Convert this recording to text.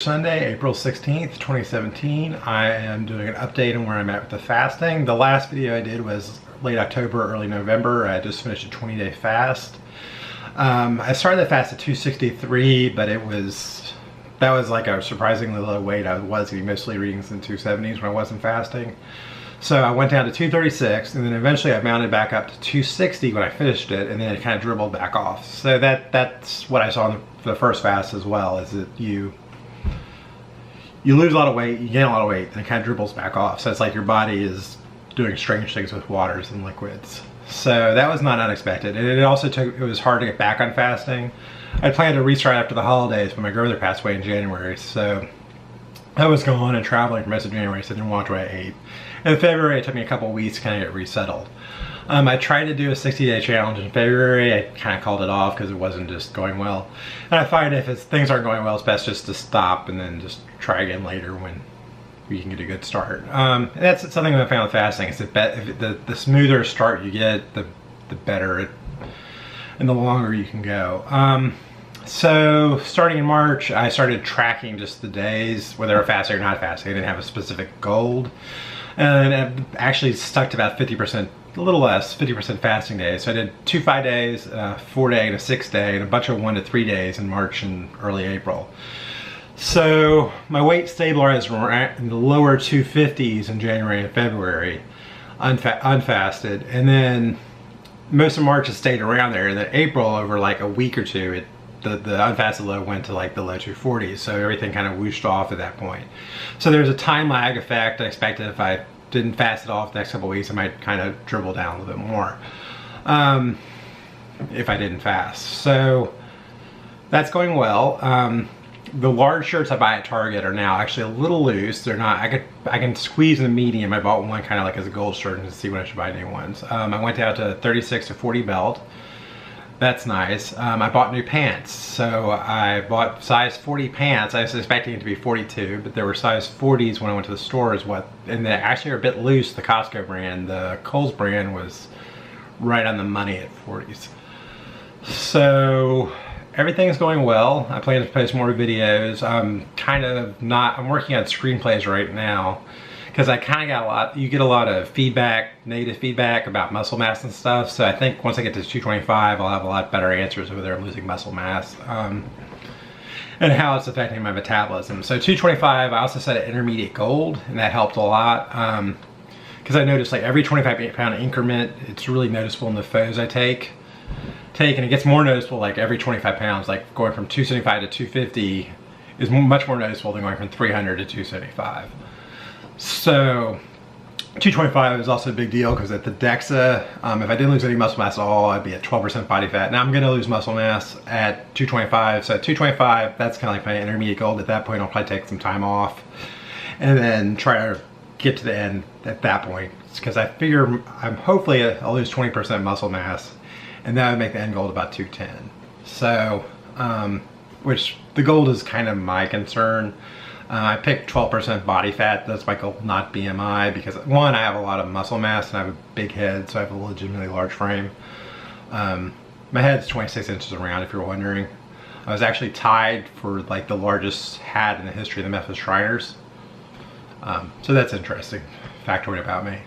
Sunday, April 16th, 2017. I am doing an update on where I'm at with the fasting. The last video I did was late October, early November. I just finished a 20-day fast. I started the fast at 263, but that was like a surprisingly low weight. I was getting mostly readings in 270s when I wasn't fasting. So I went down to 236, and then eventually I mounted back up to 260 when I finished it, and then it kind of dribbled back off. So that's what I saw in the first fast as well, is that you lose a lot of weight, you gain a lot of weight, and it kind of dribbles back off. So it's like your body is doing strange things with waters and liquids. So that was not unexpected. And it was hard to get back on fasting. I planned to restart after the holidays, but my grandmother passed away in January. So I was gone and traveling for most of January, so I didn't watch what I ate. And in February, it took me a couple of weeks to kind of get resettled. I tried to do a 60-day challenge in February. I kind of called it off because it wasn't just going well. And I find if things aren't going well, it's best just to stop and then just try again later when you can get a good start. And that's something that I found with fasting. Is that the smoother start you get, the better it, and the longer you can go. So starting in March, I started tracking just the days, whether I was fasting or not fasting. I didn't have a specific goal. And it actually stuck to about 50%, a little less, 50% fasting days. So I did 2 5 days, a 4-day and a 6-day, and a bunch of 1 to 3 days in March and early April. So my weight stabilized in the lower 250s in January and February, unfasted. And then most of March it stayed around there. And then April, over like a week or two, the unfasted low went to like the low 240s, so everything kind of whooshed off at that point. So there's a time lag effect. I expected if I didn't fast it off the next couple of weeks, I might kind of dribble down a little bit more if I didn't fast. So that's going well. The large shirts I buy at Target are now actually a little loose. They're not, I can squeeze in the medium. I bought one kind of like as a gold shirt and see when I should buy new ones. I went down to 36 to 40 belt. That's nice. I bought new pants. So I bought size 40 pants. I was expecting it to be 42, but there were size 40s when I went to the store and they actually are a bit loose, the Costco brand. The Kohl's brand was right on the money at 40s. So everything's going well. I plan to post more videos. I'm working on screenplays right now, because I kind of you get a lot of feedback, negative feedback about muscle mass and stuff. So I think once I get to 225, I'll have a lot better answers whether I'm losing muscle mass and how it's affecting my metabolism. So 225, I also set an intermediate goal, and that helped a lot. Because I noticed like every 25-pound increment, it's really noticeable in the photos I take, and it gets more noticeable like every 25 pounds, like going from 275 to 250 is much more noticeable than going from 300 to 275. So 225 is also a big deal because at the DEXA, if I didn't lose any muscle mass at all, I'd be at 12% body fat. Now I'm going to lose muscle mass at 225. So at 225, that's kind of like my intermediate goal. At that point, I'll probably take some time off and then try to get to the end at that point. Because I figure hopefully I'll lose 20% muscle mass, and that would make the end goal about 210. So, which the goal is kind of my concern. I picked 12% body fat. That's my goal, not BMI, because one, I have a lot of muscle mass and I have a big head, so I have a legitimately large frame. My head's 26 inches around, if you're wondering. I was actually tied for like the largest hat in the history of the Memphis Shriners. So that's interesting factoid about me.